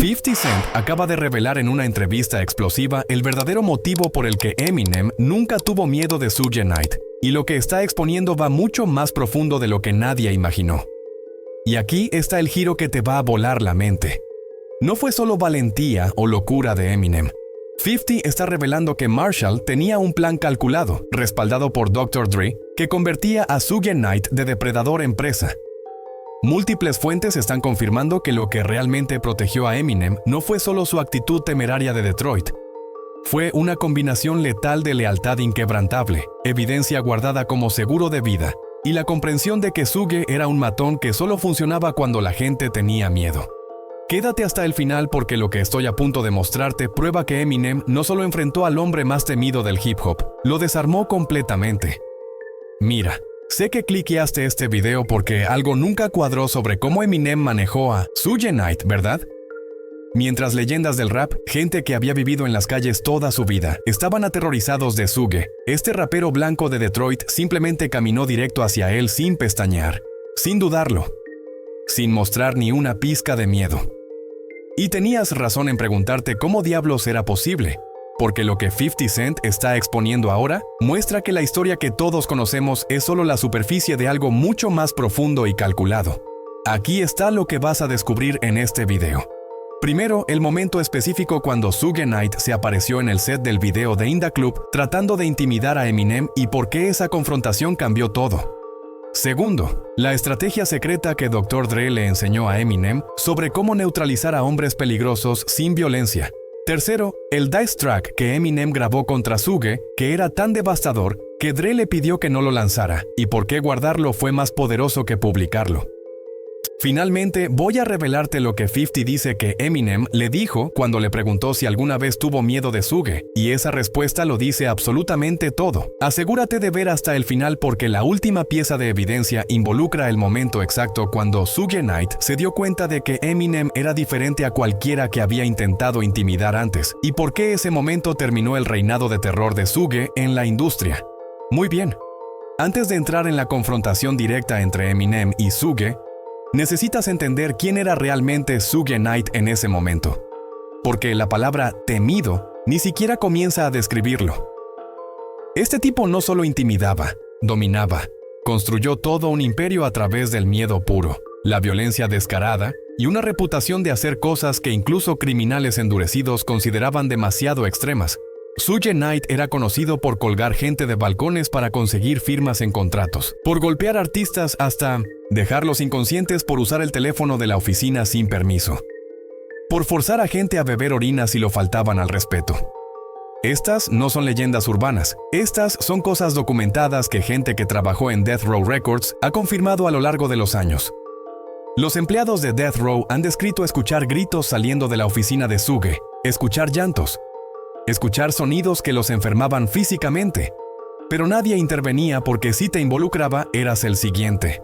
50 Cent acaba de revelar en una entrevista explosiva el verdadero motivo por el que Eminem nunca tuvo miedo de Suge Knight, y lo que está exponiendo va mucho más profundo de lo que nadie imaginó. Y aquí está el giro que te va a volar la mente. No fue solo valentía o locura de Eminem. 50 está revelando que Marshall tenía un plan calculado, respaldado por Dr. Dre, que convertía a Suge Knight de depredador en presa. Múltiples fuentes están confirmando que lo que realmente protegió a Eminem no fue solo su actitud temeraria de Detroit. Fue una combinación letal de lealtad inquebrantable, evidencia guardada como seguro de vida, y la comprensión de que Suge era un matón que solo funcionaba cuando la gente tenía miedo. Quédate hasta el final porque lo que estoy a punto de mostrarte prueba que Eminem no solo enfrentó al hombre más temido del hip hop, lo desarmó completamente. Mira. Sé que cliqueaste este video porque algo nunca cuadró sobre cómo Eminem manejó a Suge Knight, ¿verdad? Mientras leyendas del rap, gente que había vivido en las calles toda su vida, estaban aterrorizados de Suge, este rapero blanco de Detroit simplemente caminó directo hacia él sin pestañear, sin dudarlo, sin mostrar ni una pizca de miedo. Y tenías razón en preguntarte cómo diablos era posible. Porque lo que 50 Cent está exponiendo ahora muestra que la historia que todos conocemos es solo la superficie de algo mucho más profundo y calculado. Aquí está lo que vas a descubrir en este video. Primero, el momento específico cuando Suge Knight se apareció en el set del video de In Da Club tratando de intimidar a Eminem y por qué esa confrontación cambió todo. Segundo, la estrategia secreta que Dr. Dre le enseñó a Eminem sobre cómo neutralizar a hombres peligrosos sin violencia. Tercero, el diss track que Eminem grabó contra Suge, que era tan devastador que Dre le pidió que no lo lanzara, y por qué guardarlo fue más poderoso que publicarlo. Finalmente, voy a revelarte lo que 50 dice que Eminem le dijo cuando le preguntó si alguna vez tuvo miedo de Suge, y esa respuesta lo dice absolutamente todo. Asegúrate de ver hasta el final porque la última pieza de evidencia involucra el momento exacto cuando Suge Knight se dio cuenta de que Eminem era diferente a cualquiera que había intentado intimidar antes, y por qué ese momento terminó el reinado de terror de Suge en la industria. Muy bien. Antes de entrar en la confrontación directa entre Eminem y Suge, necesitas entender quién era realmente Suge Knight en ese momento, porque la palabra temido ni siquiera comienza a describirlo. Este tipo no solo intimidaba, dominaba, construyó todo un imperio a través del miedo puro, la violencia descarada y una reputación de hacer cosas que incluso criminales endurecidos consideraban demasiado extremas. Suge Knight era conocido por colgar gente de balcones para conseguir firmas en contratos, por golpear artistas hasta dejarlos inconscientes por usar el teléfono de la oficina sin permiso, por forzar a gente a beber orina si lo faltaban al respeto. Estas no son leyendas urbanas, estas son cosas documentadas que gente que trabajó en Death Row Records ha confirmado a lo largo de los años. Los empleados de Death Row han descrito escuchar gritos saliendo de la oficina de Suge, escuchar llantos, escuchar sonidos que los enfermaban físicamente, pero nadie intervenía porque si te involucraba eras el siguiente.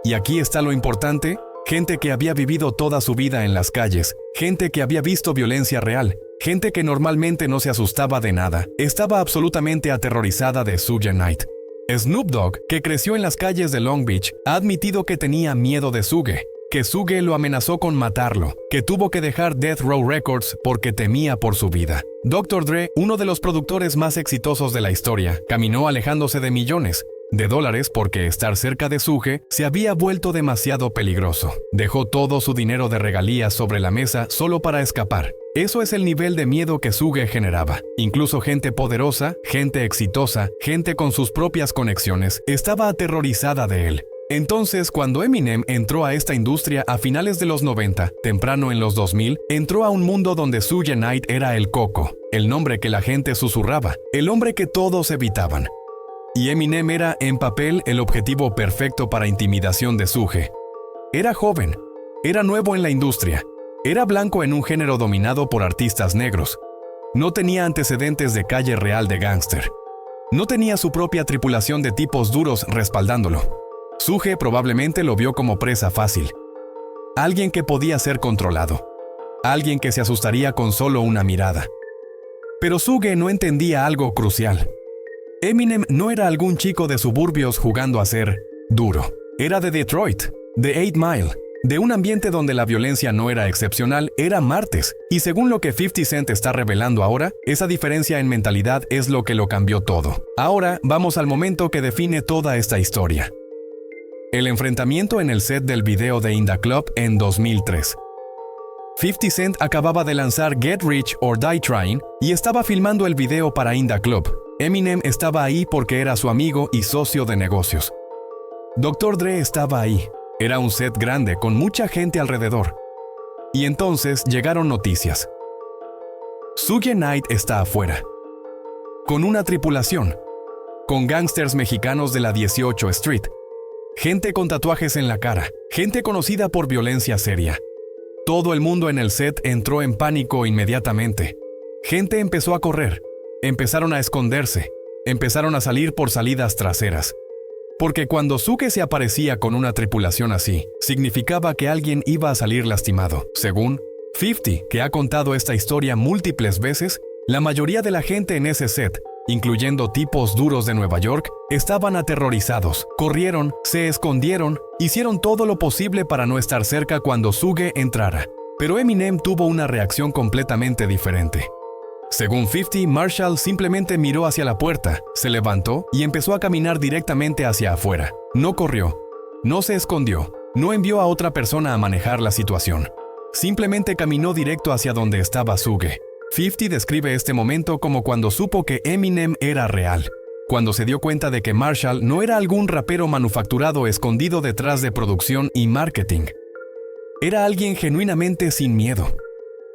Y aquí está lo importante, gente que había vivido toda su vida en las calles, gente que había visto violencia real, gente que normalmente no se asustaba de nada, estaba absolutamente aterrorizada de Suge Knight. Snoop Dogg, que creció en las calles de Long Beach, ha admitido que tenía miedo de Suge, que Suge lo amenazó con matarlo, que tuvo que dejar Death Row Records porque temía por su vida. Dr. Dre, uno de los productores más exitosos de la historia, caminó alejándose de millones de dólares porque estar cerca de Suge se había vuelto demasiado peligroso. Dejó todo su dinero de regalías sobre la mesa solo para escapar. Eso es el nivel de miedo que Suge generaba. Incluso gente poderosa, gente exitosa, gente con sus propias conexiones, estaba aterrorizada de él. Entonces, cuando Eminem entró a esta industria a finales de los 90, temprano en los 2000, entró a un mundo donde Suge Knight era el coco, el nombre que la gente susurraba, el hombre que todos evitaban. Y Eminem era, en papel, el objetivo perfecto para intimidación de Suge. Era joven, era nuevo en la industria, era blanco en un género dominado por artistas negros. No tenía antecedentes de calle real de gángster. No tenía su propia tripulación de tipos duros respaldándolo. Suge probablemente lo vio como presa fácil. Alguien que podía ser controlado. Alguien que se asustaría con solo una mirada. Pero Suge no entendía algo crucial. Eminem no era algún chico de suburbios jugando a ser duro. Era de Detroit, de 8 Mile. De un ambiente donde la violencia no era excepcional, era martes. Y según lo que 50 Cent está revelando ahora, esa diferencia en mentalidad es lo que lo cambió todo. Ahora, vamos al momento que define toda esta historia. El enfrentamiento en el set del video de In Da Club en 2003. 50 Cent acababa de lanzar Get Rich or Die Trying y estaba filmando el video para In Da Club. Eminem estaba ahí porque era su amigo y socio de negocios. Dr. Dre estaba ahí. Era un set grande con mucha gente alrededor. Y entonces llegaron noticias. Suge Knight está afuera. Con una tripulación. Con gángsters mexicanos de la 18 Street. Gente con tatuajes en la cara. Gente conocida por violencia seria. Todo el mundo en el set entró en pánico inmediatamente. Gente empezó a correr. Empezaron a esconderse. Empezaron a salir por salidas traseras. Porque cuando Suge se aparecía con una tripulación así, significaba que alguien iba a salir lastimado. Según 50, que ha contado esta historia múltiples veces, la mayoría de la gente en ese set, incluyendo tipos duros de Nueva York, estaban aterrorizados. Corrieron, se escondieron, hicieron todo lo posible para no estar cerca cuando Suge entrara. Pero Eminem tuvo una reacción completamente diferente. Según 50, Marshall simplemente miró hacia la puerta, se levantó y empezó a caminar directamente hacia afuera. No corrió, no se escondió, no envió a otra persona a manejar la situación. Simplemente caminó directo hacia donde estaba Suge. 50 describe este momento como cuando supo que Eminem era real. Cuando se dio cuenta de que Marshall no era algún rapero manufacturado escondido detrás de producción y marketing. Era alguien genuinamente sin miedo.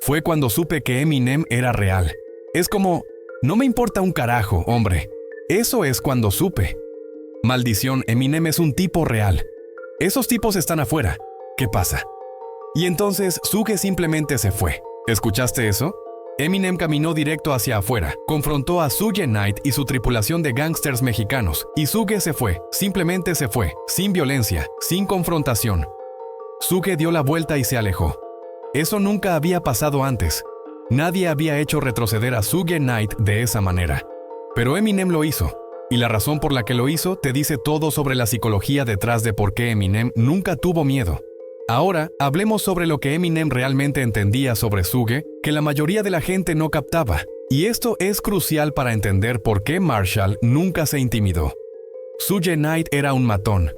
Fue cuando supe que Eminem era real. Es como, no me importa un carajo, hombre. Eso es cuando supe. Maldición, Eminem es un tipo real. Esos tipos están afuera. ¿Qué pasa? Y entonces Suge simplemente se fue. ¿Escuchaste eso? Eminem caminó directo hacia afuera, confrontó a Suge Knight y su tripulación de gángsters mexicanos, y Suge se fue, simplemente se fue, sin violencia, sin confrontación. Suge dio la vuelta y se alejó. Eso nunca había pasado antes. Nadie había hecho retroceder a Suge Knight de esa manera. Pero Eminem lo hizo, y la razón por la que lo hizo te dice todo sobre la psicología detrás de por qué Eminem nunca tuvo miedo. Ahora, hablemos sobre lo que Eminem realmente entendía sobre Suge, que la mayoría de la gente no captaba. Y esto es crucial para entender por qué Marshall nunca se intimidó. Suge Knight era un matón.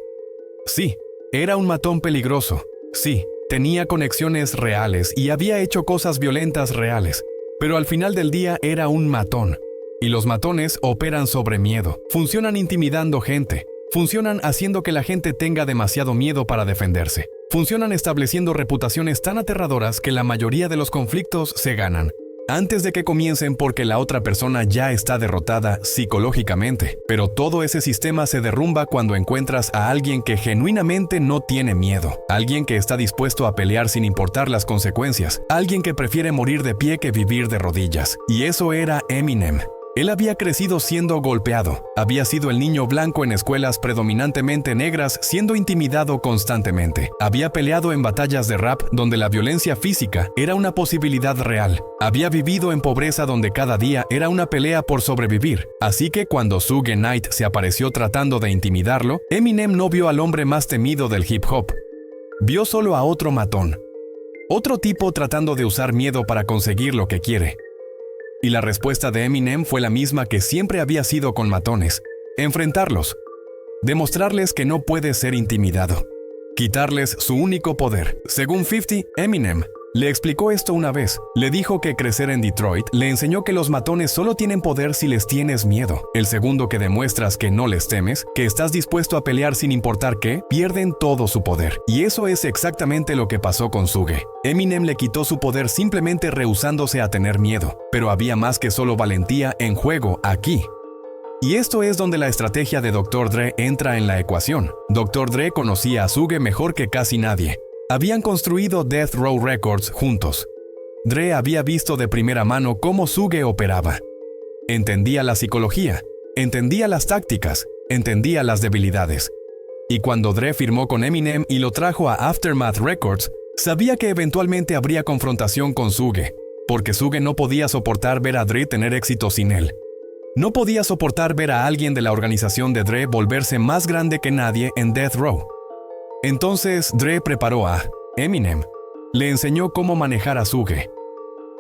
Sí, era un matón peligroso. Sí, tenía conexiones reales y había hecho cosas violentas reales. Pero al final del día era un matón. Y los matones operan sobre miedo. Funcionan intimidando gente. Funcionan haciendo que la gente tenga demasiado miedo para defenderse. Funcionan estableciendo reputaciones tan aterradoras que la mayoría de los conflictos se ganan antes de que comiencen porque la otra persona ya está derrotada psicológicamente. Pero todo ese sistema se derrumba cuando encuentras a alguien que genuinamente no tiene miedo. Alguien que está dispuesto a pelear sin importar las consecuencias. Alguien que prefiere morir de pie que vivir de rodillas. Y eso era Eminem. Él había crecido siendo golpeado. Había sido el niño blanco en escuelas predominantemente negras, siendo intimidado constantemente. Había peleado en batallas de rap donde la violencia física era una posibilidad real. Había vivido en pobreza donde cada día era una pelea por sobrevivir. Así que cuando Suge Knight se apareció tratando de intimidarlo, Eminem no vio al hombre más temido del hip hop. Vio solo a otro matón. Otro tipo tratando de usar miedo para conseguir lo que quiere. Y la respuesta de Eminem fue la misma que siempre había sido con matones: enfrentarlos, demostrarles que no puede ser intimidado, quitarles su único poder. Según 50, Eminem le explicó esto una vez. Le dijo que crecer en Detroit le enseñó que los matones solo tienen poder si les tienes miedo. El segundo que demuestras que no les temes, que estás dispuesto a pelear sin importar qué, pierden todo su poder. Y eso es exactamente lo que pasó con Suge. Eminem le quitó su poder simplemente rehusándose a tener miedo. Pero había más que solo valentía en juego aquí. Y esto es donde la estrategia de Dr. Dre entra en la ecuación. Dr. Dre conocía a Suge mejor que casi nadie. Habían construido Death Row Records juntos. Dre había visto de primera mano cómo Suge operaba. Entendía la psicología, entendía las tácticas, entendía las debilidades. Y cuando Dre firmó con Eminem y lo trajo a Aftermath Records, sabía que eventualmente habría confrontación con Suge, porque Suge no podía soportar ver a Dre tener éxito sin él. No podía soportar ver a alguien de la organización de Dre volverse más grande que nadie en Death Row. Entonces Dre preparó a Eminem. Le enseñó cómo manejar a Suge.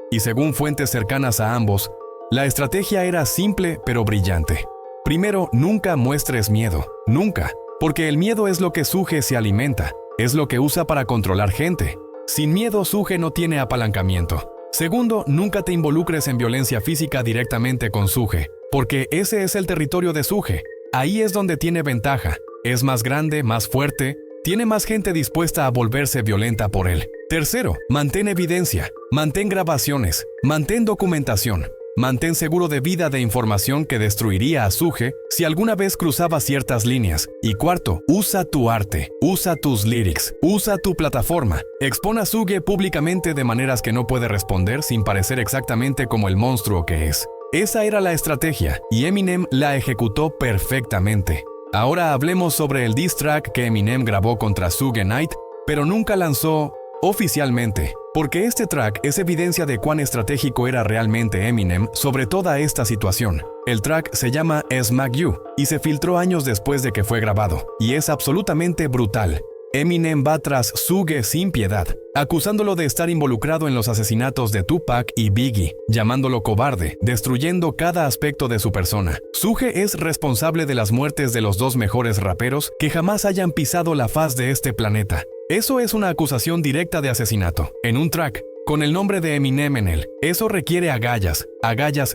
Y según fuentes cercanas a ambos, la estrategia era simple pero brillante. Primero, nunca muestres miedo. Nunca. Porque el miedo es lo que Suge se alimenta. Es lo que usa para controlar gente. Sin miedo, Suge no tiene apalancamiento. Segundo, nunca te involucres en violencia física directamente con Suge, porque ese es el territorio de Suge. Ahí es donde tiene ventaja. Es más grande, más fuerte, tiene más gente dispuesta a volverse violenta por él. Tercero, mantén evidencia, mantén grabaciones, mantén documentación, mantén seguro de vida de información que destruiría a Suge si alguna vez cruzaba ciertas líneas. Y cuarto, usa tu arte, usa tus lyrics, usa tu plataforma. Expon a Suge públicamente de maneras que no puede responder sin parecer exactamente como el monstruo que es. Esa era la estrategia, y Eminem la ejecutó perfectamente. Ahora hablemos sobre el diss track que Eminem grabó contra Suge Knight, pero nunca lanzó oficialmente, porque este track es evidencia de cuán estratégico era realmente Eminem sobre toda esta situación. El track se llama Smack You y se filtró años después de que fue grabado, y es absolutamente brutal. Eminem va tras Suge sin piedad, acusándolo de estar involucrado en los asesinatos de Tupac y Biggie, llamándolo cobarde, destruyendo cada aspecto de su persona. Suge es responsable de las muertes de los dos mejores raperos que jamás hayan pisado la faz de este planeta. Eso es una acusación directa de asesinato, en un track, con el nombre de Eminem en él. Eso requiere agallas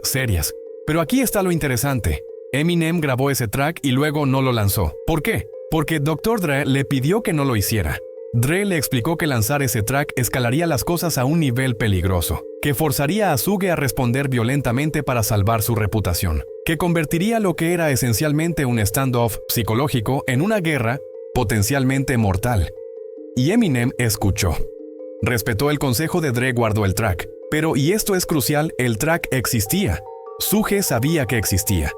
serias. Pero aquí está lo interesante. Eminem grabó ese track y luego no lo lanzó. ¿Por qué? Porque Dr. Dre le pidió que no lo hiciera. Dre le explicó que lanzar ese track escalaría las cosas a un nivel peligroso, que forzaría a Suge a responder violentamente para salvar su reputación, que convertiría lo que era esencialmente un standoff psicológico en una guerra potencialmente mortal. Y Eminem escuchó. Respetó el consejo de Dre, guardó el track. Pero, y esto es crucial, el track existía. Suge sabía que existía.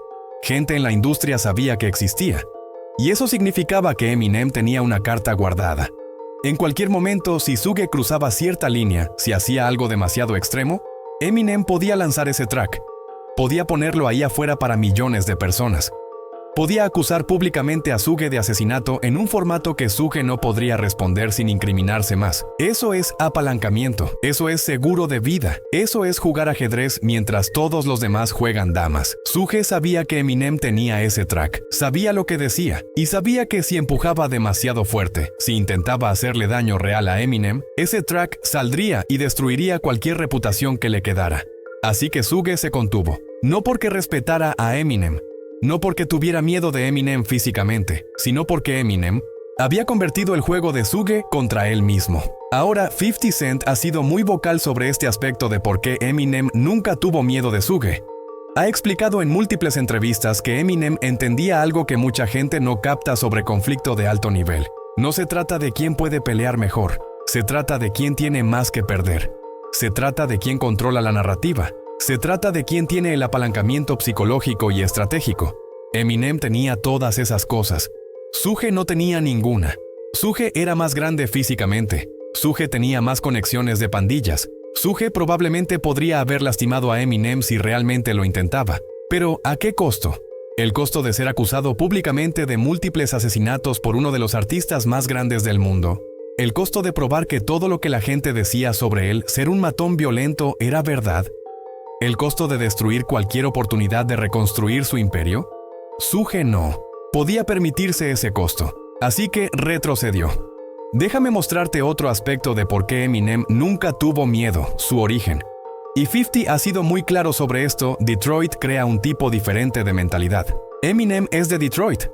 Gente en la industria sabía que existía. Y eso significaba que Eminem tenía una carta guardada. En cualquier momento, si Suge cruzaba cierta línea, si hacía algo demasiado extremo, Eminem podía lanzar ese track. Podía ponerlo ahí afuera para millones de personas. Podía acusar públicamente a Suge de asesinato en un formato que Suge no podría responder sin incriminarse más. Eso es apalancamiento, eso es seguro de vida, eso es jugar ajedrez mientras todos los demás juegan damas. Suge sabía que Eminem tenía ese track, sabía lo que decía, y sabía que si empujaba demasiado fuerte, si intentaba hacerle daño real a Eminem, ese track saldría y destruiría cualquier reputación que le quedara. Así que Suge se contuvo, no porque respetara a Eminem, no porque tuviera miedo de Eminem físicamente, sino porque Eminem había convertido el juego de Suge contra él mismo. Ahora, 50 Cent ha sido muy vocal sobre este aspecto de por qué Eminem nunca tuvo miedo de Suge. Ha explicado en múltiples entrevistas que Eminem entendía algo que mucha gente no capta sobre conflicto de alto nivel. No se trata de quién puede pelear mejor, se trata de quién tiene más que perder. Se trata de quién controla la narrativa. Se trata de quién tiene el apalancamiento psicológico y estratégico. Eminem tenía todas esas cosas. Suge no tenía ninguna. Suge era más grande físicamente. Suge tenía más conexiones de pandillas. Suge probablemente podría haber lastimado a Eminem si realmente lo intentaba. Pero, ¿a qué costo? El costo de ser acusado públicamente de múltiples asesinatos por uno de los artistas más grandes del mundo. El costo de probar que todo lo que la gente decía sobre él, ser un matón violento, era verdad. ¿El costo de destruir cualquier oportunidad de reconstruir su imperio? Suge no podía permitirse ese costo, así que retrocedió. Déjame mostrarte otro aspecto de por qué Eminem nunca tuvo miedo, su origen. Y 50 ha sido muy claro sobre esto. Detroit crea un tipo diferente de mentalidad. Eminem es de Detroit,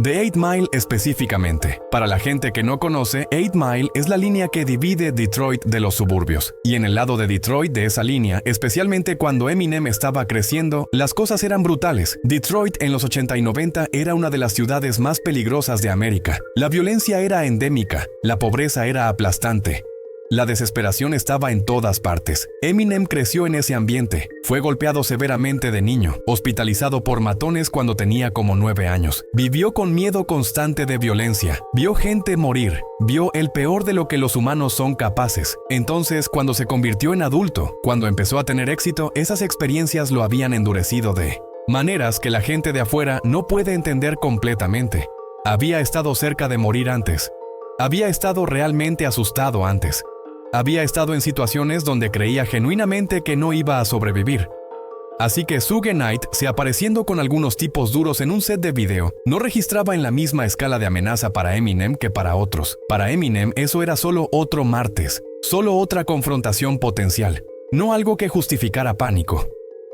de 8 Mile específicamente. Para la gente que no conoce, 8 Mile es la línea que divide Detroit de los suburbios. Y en el lado de Detroit de esa línea, especialmente cuando Eminem estaba creciendo, las cosas eran brutales. Detroit en los 80 y 90 era una de las ciudades más peligrosas de América. La violencia era endémica, la pobreza era aplastante. La desesperación estaba en todas partes. Eminem creció en ese ambiente. Fue golpeado severamente de niño, hospitalizado por matones cuando tenía como 9 años. Vivió con miedo constante de violencia. Vio gente morir. Vio el peor de lo que los humanos son capaces. Entonces, cuando se convirtió en adulto, cuando empezó a tener éxito, esas experiencias lo habían endurecido de maneras que la gente de afuera no puede entender completamente. Había estado cerca de morir antes. Había estado realmente asustado antes. Había estado en situaciones donde creía genuinamente que no iba a sobrevivir. Así que Suge Knight, se apareciendo con algunos tipos duros en un set de video, no registraba en la misma escala de amenaza para Eminem que para otros. Para Eminem eso era solo otro martes, solo otra confrontación potencial, no algo que justificara pánico.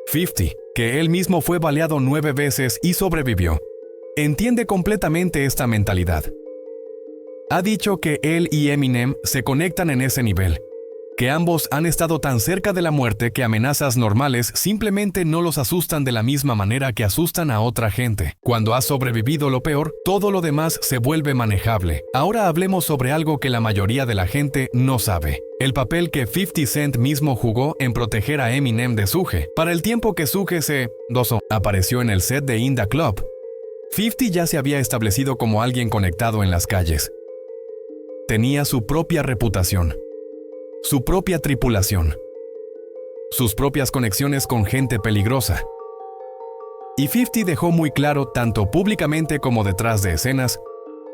50, que él mismo fue baleado 9 veces y sobrevivió, entiende completamente esta mentalidad. Ha dicho que él y Eminem se conectan en ese nivel, que ambos han estado tan cerca de la muerte que amenazas normales simplemente no los asustan de la misma manera que asustan a otra gente. Cuando has sobrevivido lo peor, todo lo demás se vuelve manejable. Ahora hablemos sobre algo que la mayoría de la gente no sabe. El papel que 50 Cent mismo jugó en proteger a Eminem de Suge. Para el tiempo que Suge apareció en el set de In Da Club, 50 ya se había establecido como alguien conectado en las calles. Tenía su propia reputación, su propia tripulación, sus propias conexiones con gente peligrosa. Y 50 dejó muy claro, tanto públicamente como detrás de escenas,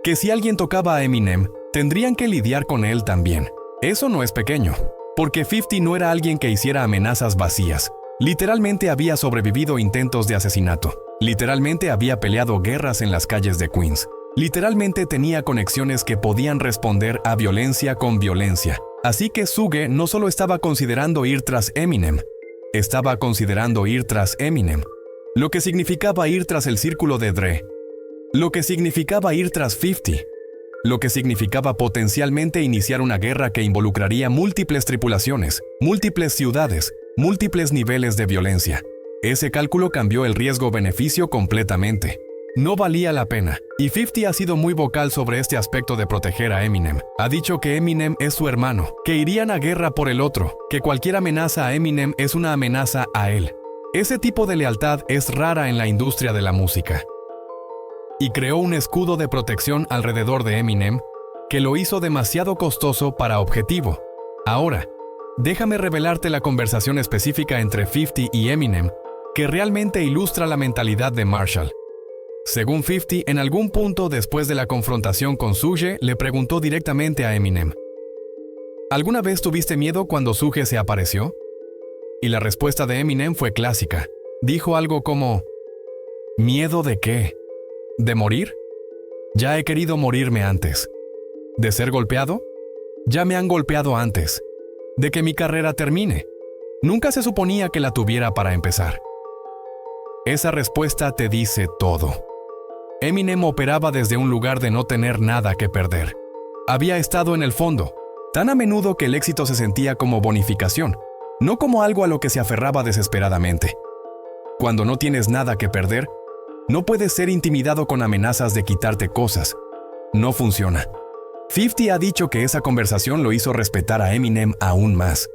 que si alguien tocaba a Eminem, tendrían que lidiar con él también. Eso no es pequeño, porque 50 no era alguien que hiciera amenazas vacías. Literalmente había sobrevivido intentos de asesinato. Literalmente había peleado guerras en las calles de Queens. Literalmente tenía conexiones que podían responder a violencia con violencia. Así que Suge no solo estaba considerando ir tras Eminem, estaba considerando ir tras Eminem, lo que significaba ir tras el círculo de Dre, lo que significaba ir tras 50, lo que significaba potencialmente iniciar una guerra que involucraría múltiples tripulaciones, múltiples ciudades, múltiples niveles de violencia. Ese cálculo cambió el riesgo-beneficio completamente. No valía la pena, y 50 ha sido muy vocal sobre este aspecto de proteger a Eminem. Ha dicho que Eminem es su hermano, que irían a guerra por el otro, que cualquier amenaza a Eminem es una amenaza a él. Ese tipo de lealtad es rara en la industria de la música. Y creó un escudo de protección alrededor de Eminem, que lo hizo demasiado costoso para objetivo. Ahora, déjame revelarte la conversación específica entre 50 y Eminem, que realmente ilustra la mentalidad de Marshall. Según 50, en algún punto después de la confrontación con Suge, le preguntó directamente a Eminem: ¿alguna vez tuviste miedo cuando Suge se apareció? Y la respuesta de Eminem fue clásica. Dijo algo como: ¿miedo de qué? ¿De morir? Ya he querido morirme antes. ¿De ser golpeado? Ya me han golpeado antes. ¿De que mi carrera termine? Nunca se suponía que la tuviera para empezar. Esa respuesta te dice todo. Eminem operaba desde un lugar de no tener nada que perder. Había estado en el fondo, tan a menudo que el éxito se sentía como bonificación, no como algo a lo que se aferraba desesperadamente. Cuando no tienes nada que perder, no puedes ser intimidado con amenazas de quitarte cosas. No funciona. 50 ha dicho que esa conversación lo hizo respetar a Eminem aún más.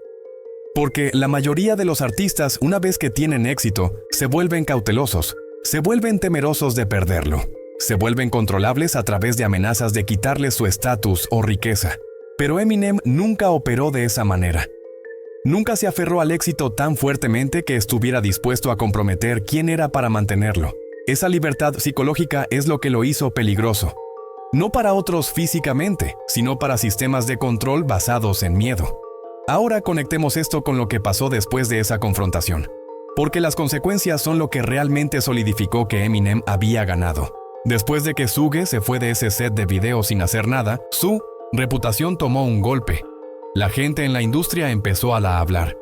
Porque la mayoría de los artistas, una vez que tienen éxito, se vuelven cautelosos, se vuelven temerosos de perderlo, se vuelven controlables a través de amenazas de quitarles su estatus o riqueza. Pero Eminem nunca operó de esa manera. Nunca se aferró al éxito tan fuertemente que estuviera dispuesto a comprometer quién era para mantenerlo. Esa libertad psicológica es lo que lo hizo peligroso. No para otros físicamente, sino para sistemas de control basados en miedo. Ahora conectemos esto con lo que pasó después de esa confrontación, porque las consecuencias son lo que realmente solidificó que Eminem había ganado. Después de que Suge se fue de ese set de video sin hacer nada, su reputación tomó un golpe. La gente en la industria empezó a hablar.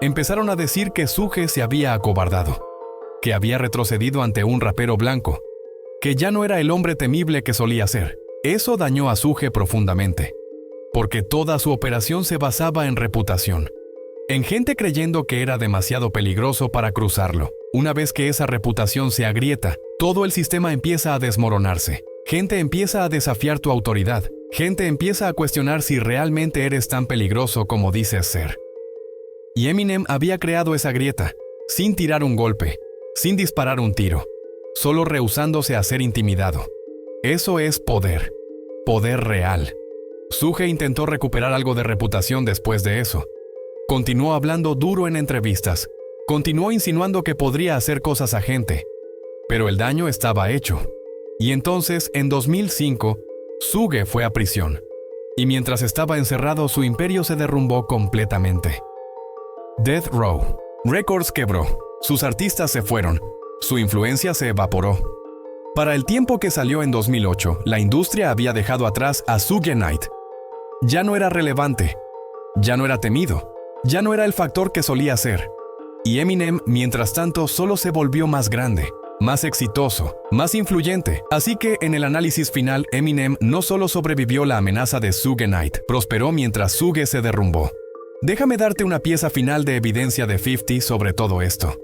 Empezaron a decir que Suge se había acobardado, que había retrocedido ante un rapero blanco, que ya no era el hombre temible que solía ser. Eso dañó a Suge profundamente, porque toda su operación se basaba en reputación, en gente creyendo que era demasiado peligroso para cruzarlo. Una vez que esa reputación se agrieta, todo el sistema empieza a desmoronarse. Gente empieza a desafiar tu autoridad. Gente empieza a cuestionar si realmente eres tan peligroso como dices ser. Y Eminem había creado esa grieta, sin tirar un golpe, sin disparar un tiro, solo rehusándose a ser intimidado. Eso es poder. Poder real. Suge intentó recuperar algo de reputación después de eso. Continuó hablando duro en entrevistas. Continuó insinuando que podría hacer cosas a gente. Pero el daño estaba hecho. Y entonces, en 2005, Suge fue a prisión. Y mientras estaba encerrado, su imperio se derrumbó completamente. Death Row Records quebró, sus artistas se fueron, su influencia se evaporó. Para el tiempo que salió en 2008, la industria había dejado atrás a Suge Knight. Ya no era relevante, ya no era temido, ya no era el factor que solía ser. Y Eminem, mientras tanto, solo se volvió más grande, más exitoso, más influyente. Así que en el análisis final, Eminem no solo sobrevivió la amenaza de Suge Knight, prosperó mientras Suge se derrumbó. Déjame darte una pieza final de evidencia de 50 sobre todo esto.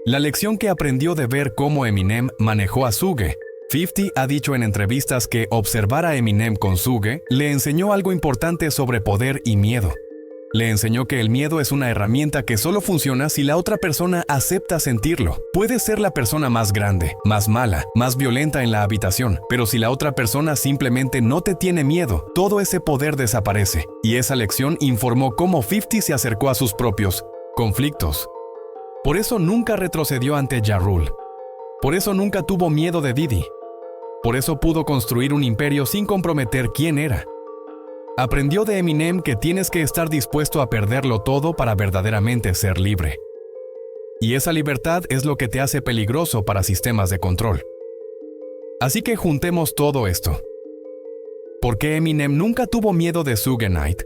La lección que aprendió de ver cómo Eminem manejó a Suge. 50 ha dicho en entrevistas que observar a Eminem con Suge le enseñó algo importante sobre poder y miedo. Le enseñó que el miedo es una herramienta que solo funciona si la otra persona acepta sentirlo. Puede ser la persona más grande, más mala, más violenta en la habitación, pero si la otra persona simplemente no te tiene miedo, todo ese poder desaparece. Y esa lección informó cómo 50 se acercó a sus propios conflictos. Por eso nunca retrocedió ante Ja Rule. Por eso nunca tuvo miedo de Diddy. Por eso pudo construir un imperio sin comprometer quién era. Aprendió de Eminem que tienes que estar dispuesto a perderlo todo para verdaderamente ser libre. Y esa libertad es lo que te hace peligroso para sistemas de control. Así que juntemos todo esto. ¿Por qué Eminem nunca tuvo miedo de Suge Knight?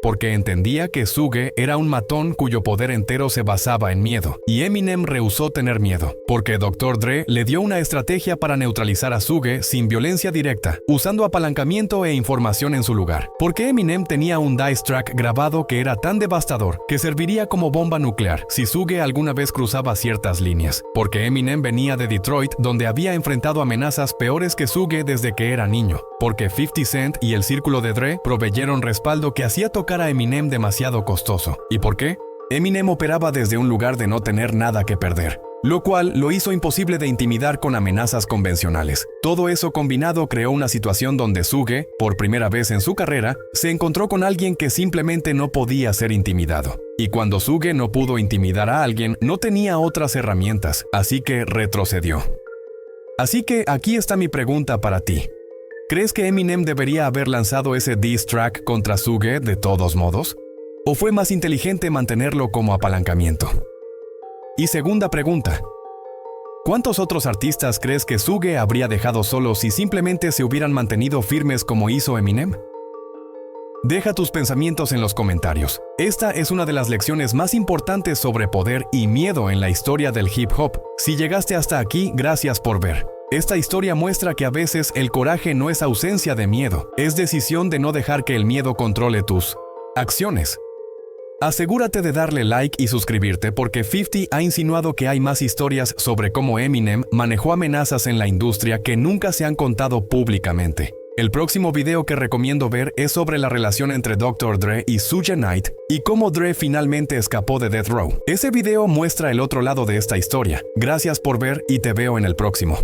Porque entendía que Suge era un matón cuyo poder entero se basaba en miedo, y Eminem rehusó tener miedo, porque Dr. Dre le dio una estrategia para neutralizar a Suge sin violencia directa, usando apalancamiento e información en su lugar. Porque Eminem tenía un diss track grabado que era tan devastador que serviría como bomba nuclear si Suge alguna vez cruzaba ciertas líneas. Porque Eminem venía de Detroit, donde había enfrentado amenazas peores que Suge desde que era niño. Porque 50 Cent y el círculo de Dre proveyeron respaldo que hacía tocar a Eminem demasiado costoso. ¿Y por qué? Eminem operaba desde un lugar de no tener nada que perder, lo cual lo hizo imposible de intimidar con amenazas convencionales. Todo eso combinado creó una situación donde Suge, por primera vez en su carrera, se encontró con alguien que simplemente no podía ser intimidado. Y cuando Suge no pudo intimidar a alguien, no tenía otras herramientas, así que retrocedió. Así que aquí está mi pregunta para ti. ¿Crees que Eminem debería haber lanzado ese diss track contra Suge de todos modos? ¿O fue más inteligente mantenerlo como apalancamiento? Y segunda pregunta. ¿Cuántos otros artistas crees que Suge habría dejado solos si simplemente se hubieran mantenido firmes como hizo Eminem? Deja tus pensamientos en los comentarios. Esta es una de las lecciones más importantes sobre poder y miedo en la historia del hip hop. Si llegaste hasta aquí, gracias por ver. Esta historia muestra que a veces el coraje no es ausencia de miedo, es decisión de no dejar que el miedo controle tus acciones. Asegúrate de darle like y suscribirte porque 50 ha insinuado que hay más historias sobre cómo Eminem manejó amenazas en la industria que nunca se han contado públicamente. El próximo video que recomiendo ver es sobre la relación entre Dr. Dre y Suge Knight y cómo Dre finalmente escapó de Death Row. Ese video muestra el otro lado de esta historia. Gracias por ver y te veo en el próximo.